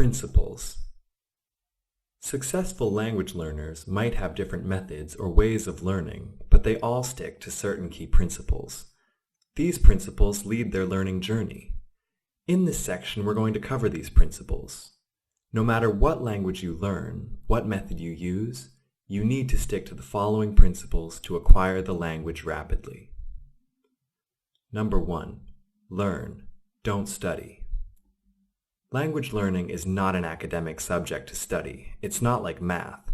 Principles. Successful language learners might have different methods or ways of learning, but they all stick to certain key principles. These principles lead their learning journey. In this section, we're going to cover these principles. No matter what language you learn, what method you use, you need to stick to the following principles to acquire the language rapidly. Number 1. Learn, don't study. Language learning is not an academic subject to study. It's not like math.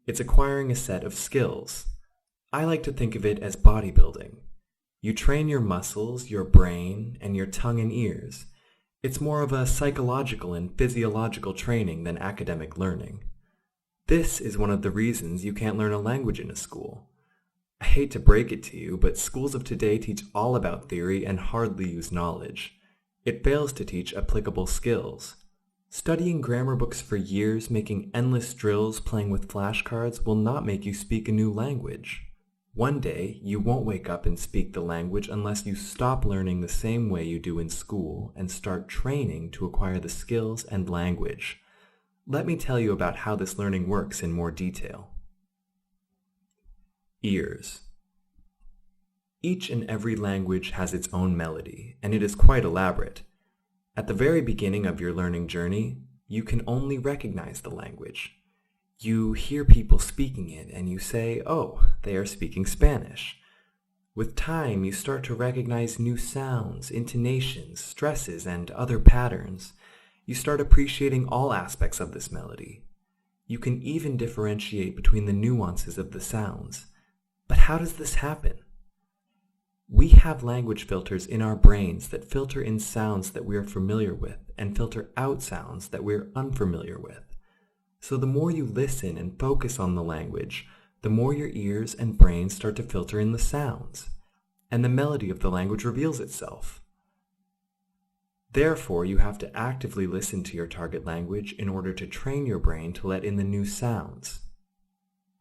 It's acquiring a set of skills. I like to think of it as bodybuilding. You train your muscles, your brain, and your tongue and ears. It's more of a psychological and physiological training than academic learning. This is one of the reasons you can't learn a language in a school. I hate to break it to you, but schools of today teach all about theory and hardly use knowledge. It fails to teach applicable skills. Studying grammar books for years, making endless drills, playing with flashcards will not make you speak a new language. One day, you won't wake up and speak the language unless you stop learning the same way you do in school and start training to acquire the skills and language. Let me tell you about how this learning works in more detail. Ears. Each and every language has its own melody, and it is quite elaborate. At the very beginning of your learning journey, you can only recognize the language. You hear people speaking it, and you say, "Oh, they are speaking Spanish." With time, you start to recognize new sounds, intonations, stresses, and other patterns. You start appreciating all aspects of this melody. You can even differentiate between the nuances of the sounds. But how does this happen? We have language filters in our brains that filter in sounds that we are familiar with and filter out sounds that we are unfamiliar with. So the more you listen and focus on the language, the more your ears and brain start to filter in the sounds, and the melody of the language reveals itself. Therefore, you have to actively listen to your target language in order to train your brain to let in the new sounds.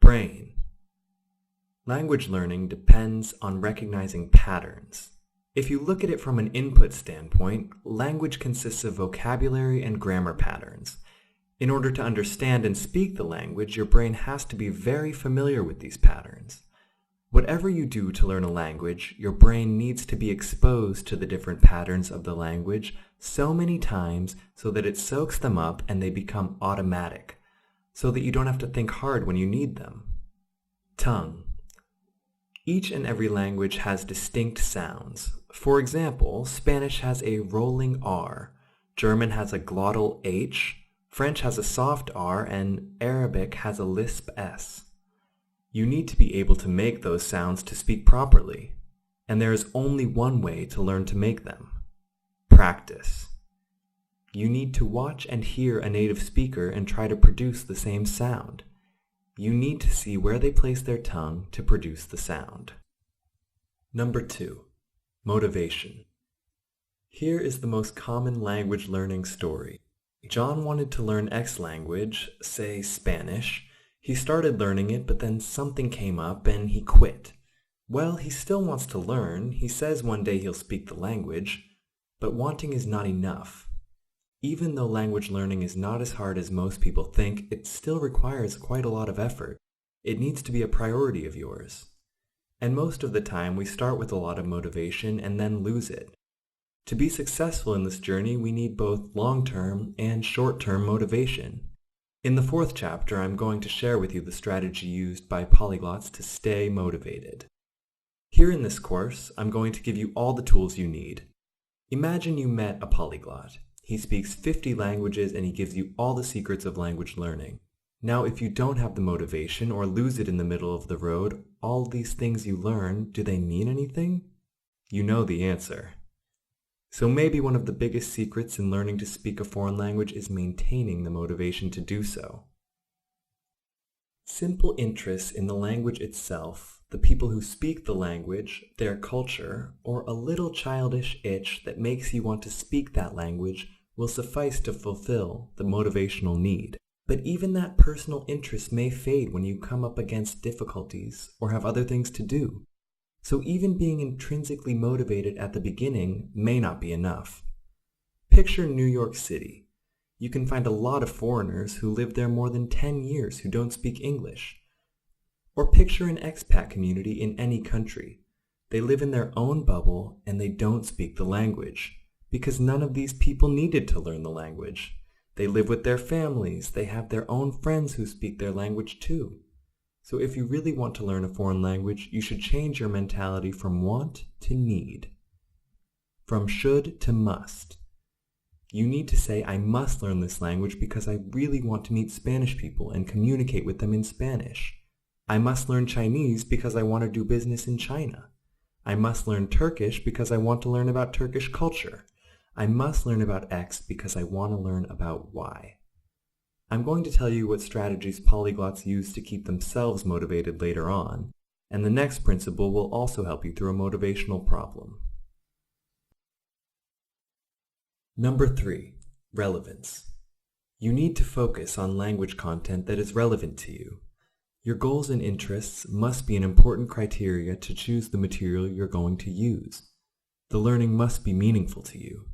Brain. Language learning depends on recognizing patterns. If you look at it from an input standpoint, language consists of vocabulary and grammar patterns. In order to understand and speak the language, your brain has to be very familiar with these patterns. Whatever you do to learn a language, your brain needs to be exposed to the different patterns of the language so many times so that it soaks them up and they become automatic, so that you don't have to think hard when you need them. Tongue. Each and every language has distinct sounds. For example, Spanish has a rolling R, German has a glottal H, French has a soft R, and Arabic has a lisp S. You need to be able to make those sounds to speak properly, and there is only one way to learn to make them. Practice. You need to watch and hear a native speaker and try to produce the same sound. You need to see where they place their tongue to produce the sound. Number 2. Motivation. Here is the most common language learning story. John wanted to learn X language, say Spanish. He started learning it, but then something came up and he quit. Well, he still wants to learn. He says one day he'll speak the language, but wanting is not enough. Even though language learning is not as hard as most people think, it still requires quite a lot of effort. It needs to be a priority of yours. And most of the time, we start with a lot of motivation and then lose it. To be successful in this journey, we need both long-term and short-term motivation. In the 4th chapter, I'm going to share with you the strategy used by polyglots to stay motivated. Here in this course, I'm going to give you all the tools you need. Imagine you met a polyglot. He speaks 50 languages and he gives you all the secrets of language learning. Now, if you don't have the motivation or lose it in the middle of the road, all these things you learn, do they mean anything? You know the answer. So maybe one of the biggest secrets in learning to speak a foreign language is maintaining the motivation to do so. Simple interests in the language itself, the people who speak the language, their culture, or a little childish itch that makes you want to speak that language will suffice to fulfill the motivational need. But even that personal interest may fade when you come up against difficulties or have other things to do. So even being intrinsically motivated at the beginning may not be enough. Picture New York City. You can find a lot of foreigners who live there more than 10 years who don't speak English. Or picture an expat community in any country. They live in their own bubble and they don't speak the language, because none of these people needed to learn the language. They live with their families, they have their own friends who speak their language too. So if you really want to learn a foreign language, you should change your mentality from want to need. From should to must. You need to say, I must learn this language because I really want to meet Spanish people and communicate with them in Spanish. I must learn Chinese because I want to do business in China. I must learn Turkish because I want to learn about Turkish culture. I must learn about X because I want to learn about Y. I'm going to tell you what strategies polyglots use to keep themselves motivated later on, and the next principle will also help you through a motivational problem. Number 3. Relevance. You need to focus on language content that is relevant to you. Your goals and interests must be an important criteria to choose the material you're going to use. The learning must be meaningful to you,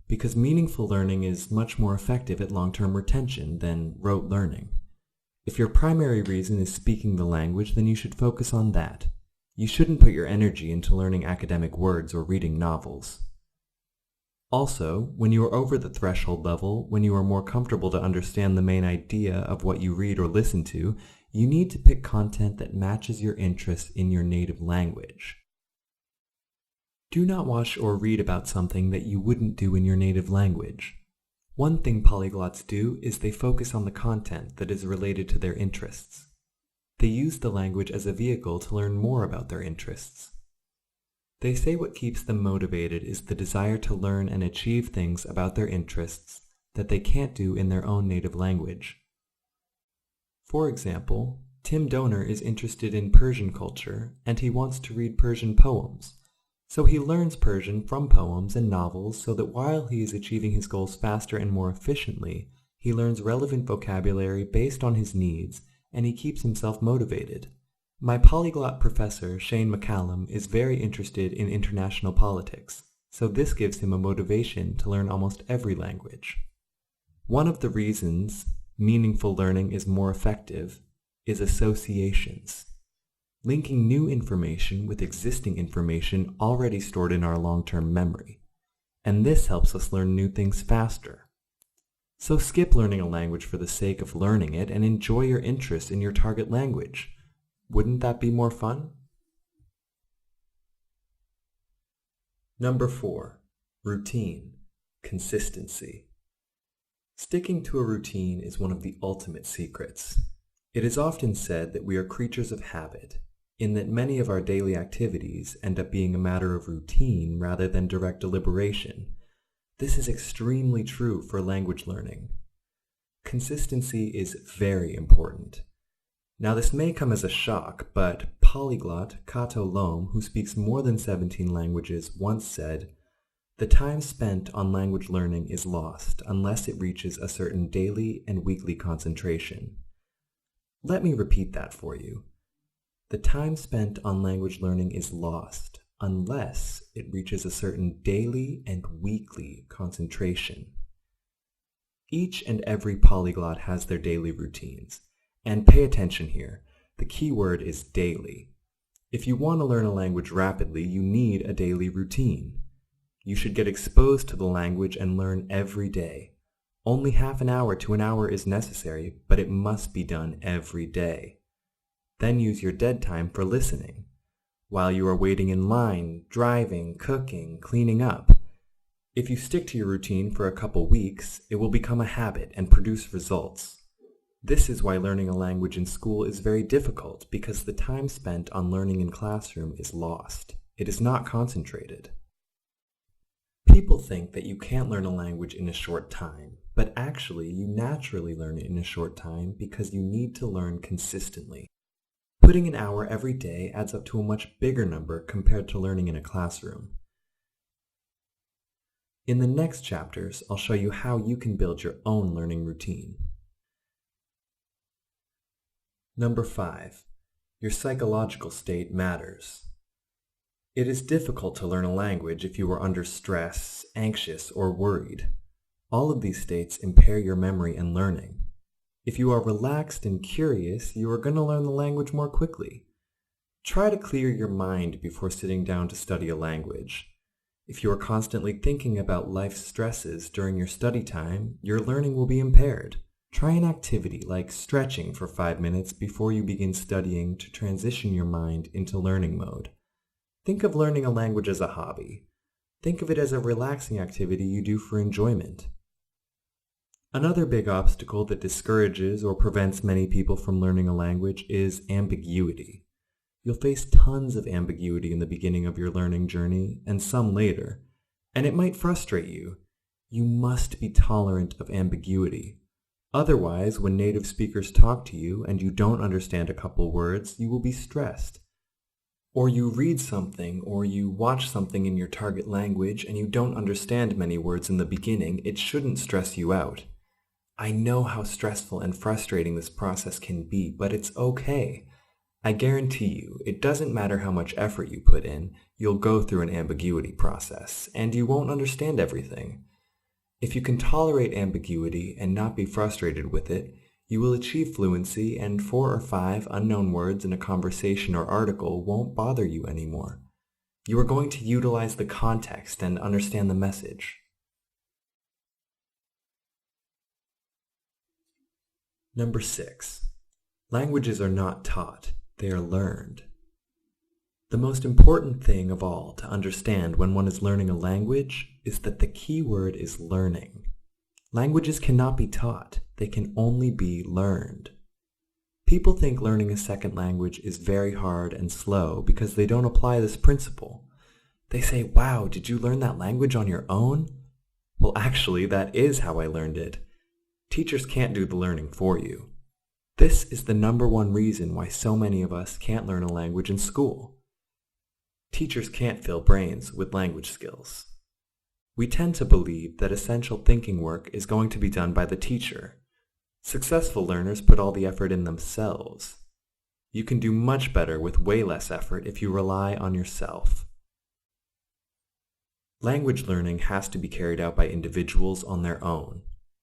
because meaningful learning is much more effective at long-term retention than rote learning. If your primary reason is speaking the language, then you should focus on that. You shouldn't put your energy into learning academic words or reading novels. Also, when you are over the threshold level, when you are more comfortable to understand the main idea of what you read or listen to, you need to pick content that matches your interests in your native language. Do not watch or read about something that you wouldn't do in your native language. One thing polyglots do is they focus on the content that is related to their interests. They use the language as a vehicle to learn more about their interests. They say what keeps them motivated is the desire to learn and achieve things about their interests that they can't do in their own native language. For example, Tim Donor is interested in Persian culture and he wants to read Persian poems. So he learns Persian from poems and novels so that while he is achieving his goals faster and more efficiently, he learns relevant vocabulary based on his needs and he keeps himself motivated. My polyglot professor, Shane McCallum, is very interested in international politics, so this gives him a motivation to learn almost every language. One of the reasons meaningful learning is more effective is associations. Linking new information with existing information already stored in our long-term memory, and this helps us learn new things faster. So skip learning a language for the sake of learning it and enjoy your interest in your target language. Wouldn't that be more fun? Number 4. Routine. Consistency. Sticking to a routine is one of the ultimate secrets. It is often said that we are creatures of habit, in that many of our daily activities end up being a matter of routine rather than direct deliberation. This is extremely true for language learning. Consistency is very important. Now this may come as a shock, but polyglot Kato Loam, who speaks more than 17 languages, once said, "The time spent on language learning is lost unless it reaches a certain daily and weekly concentration." Let me repeat that for you. The time spent on language learning is lost unless it reaches a certain daily and weekly concentration. Each and every polyglot has their daily routines. And pay attention here. The key word is daily. If you want to learn a language rapidly, you need a daily routine. You should get exposed to the language and learn every day. Only half an hour to an hour is necessary, but it must be done every day. Then use your dead time for listening. While you are waiting in line, driving, cooking, cleaning up. If you stick to your routine for a couple weeks, it will become a habit and produce results. This is why learning a language in school is very difficult, because the time spent on learning in classroom is lost. It is not concentrated. People think that you can't learn a language in a short time, but actually you naturally learn it in a short time because you need to learn consistently. Putting an hour every day adds up to a much bigger number compared to learning in a classroom. In the next chapters, I'll show you how you can build your own learning routine. Number 5. Your psychological state matters. It is difficult to learn a language if you are under stress, anxious, or worried. All of these states impair your memory and learning. If you are relaxed and curious, you are going to learn the language more quickly. Try to clear your mind before sitting down to study a language. If you are constantly thinking about life's stresses during your study time, your learning will be impaired. Try an activity like stretching for 5 minutes before you begin studying to transition your mind into learning mode. Think of learning a language as a hobby. Think of it as a relaxing activity you do for enjoyment. Another big obstacle that discourages or prevents many people from learning a language is ambiguity. You'll face tons of ambiguity in the beginning of your learning journey and some later, and it might frustrate you. You must be tolerant of ambiguity. Otherwise, when native speakers talk to you and you don't understand a couple words, you will be stressed. Or you read something or you watch something in your target language and you don't understand many words in the beginning, it shouldn't stress you out. I know how stressful and frustrating this process can be, but it's okay. I guarantee you, it doesn't matter how much effort you put in, you'll go through an ambiguity process, and you won't understand everything. If you can tolerate ambiguity and not be frustrated with it, you will achieve fluency, and 4 or 5 unknown words in a conversation or article won't bother you anymore. You are going to utilize the context and understand the message. Number 6. Languages are not taught, they are learned. The most important thing of all to understand when one is learning a language is that the key word is learning. Languages cannot be taught, they can only be learned. People think learning a second language is very hard and slow because they don't apply this principle. They say, "Wow, did you learn that language on your own?" Well, actually, that is how I learned it. Teachers can't do the learning for you. This is the number one reason why so many of us can't learn a language in school. Teachers can't fill brains with language skills. We tend to believe that essential thinking work is going to be done by the teacher. Successful learners put all the effort in themselves. You can do much better with way less effort if you rely on yourself. Language learning has to be carried out by individuals on their own.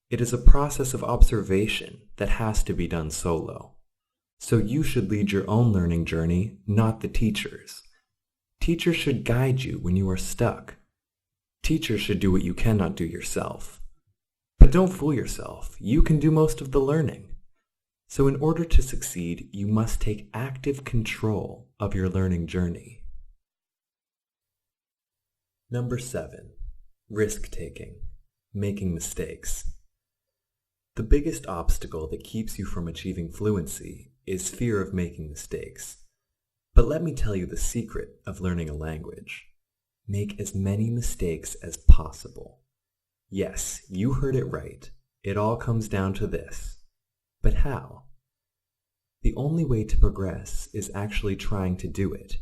It is a process of observation that has to be done solo. So you should lead your own learning journey, not the teacher's. Teachers should guide you when you are stuck. Teachers should do what you cannot do yourself. But don't fool yourself, you can do most of the learning. So in order to succeed, you must take active control of your learning journey. Number 7. Risk-taking. Making mistakes. The biggest obstacle that keeps you from achieving fluency is fear of making mistakes. But let me tell you the secret of learning a language. Make as many mistakes as possible. Yes, you heard it right. It all comes down to this. But how? The only way to progress is actually trying to do it.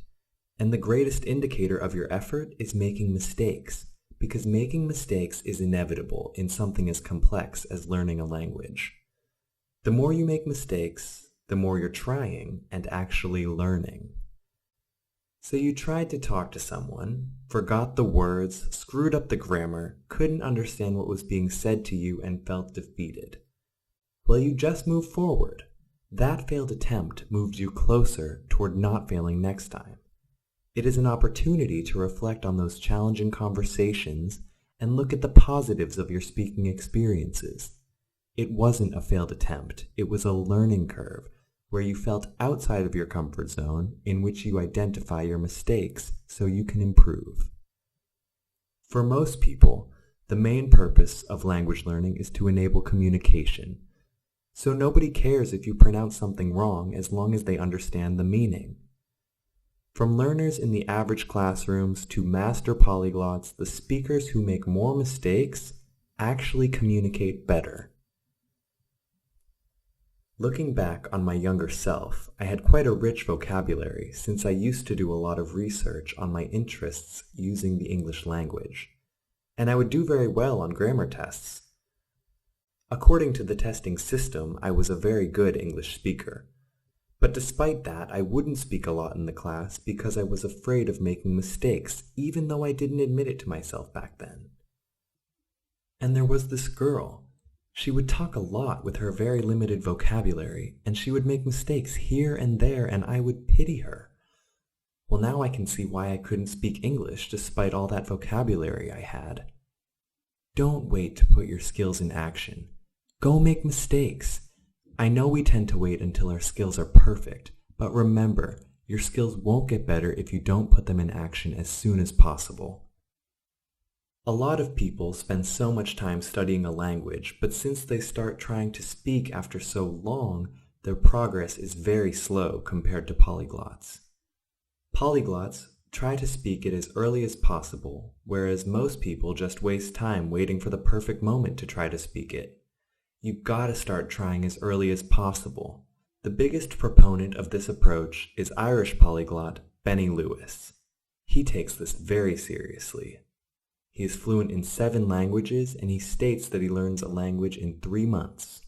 And the greatest indicator of your effort is making mistakes, because making mistakes is inevitable in something as complex as learning a language. The more you make mistakes, the more you're trying and actually learning. So you tried to talk to someone, forgot the words, screwed up the grammar, couldn't understand what was being said to you, and felt defeated. Well, you just moved forward. That failed attempt moved you closer toward not failing next time. It is an opportunity to reflect on those challenging conversations and look at the positives of your speaking experiences. It wasn't a failed attempt, it was a learning curve where you felt outside of your comfort zone in which you identify your mistakes so you can improve. For most people, the main purpose of language learning is to enable communication. So nobody cares if you pronounce something wrong as long as they understand the meaning. From learners in the average classrooms to master polyglots, the speakers who make more mistakes actually communicate better. Looking back on my younger self, I had quite a rich vocabulary since I used to do a lot of research on my interests using the English language, and I would do very well on grammar tests. According to the testing system, I was a very good English speaker. But despite that, I wouldn't speak a lot in the class because I was afraid of making mistakes, even though I didn't admit it to myself back then. And there was this girl. She would talk a lot with her very limited vocabulary, and she would make mistakes here and there, and I would pity her. Well, now I can see why I couldn't speak English despite all that vocabulary I had. Don't wait to put your skills in action. Go make mistakes. I know we tend to wait until our skills are perfect, but remember, your skills won't get better if you don't put them in action as soon as possible. A lot of people spend so much time studying a language, but since they start trying to speak after so long, their progress is very slow compared to polyglots. Polyglots try to speak it as early as possible, whereas most people just waste time waiting for the perfect moment to try to speak it. You've got to start trying as early as possible. The biggest proponent of this approach is Irish polyglot Benny Lewis. He takes this very seriously. He is fluent in 7 languages, and he states that he learns a language in 3 months.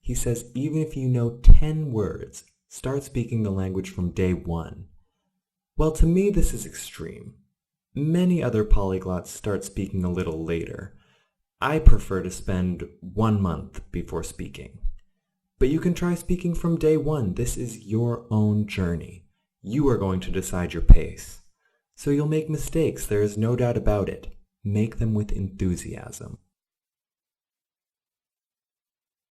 He says even if you know 10 words, start speaking the language from day 1. Well, to me this is extreme. Many other polyglots start speaking a little later. I prefer to spend 1 month before speaking. But you can try speaking from day 1. This is your own journey. You are going to decide your pace. So you'll make mistakes, there is no doubt about it. Make them with enthusiasm.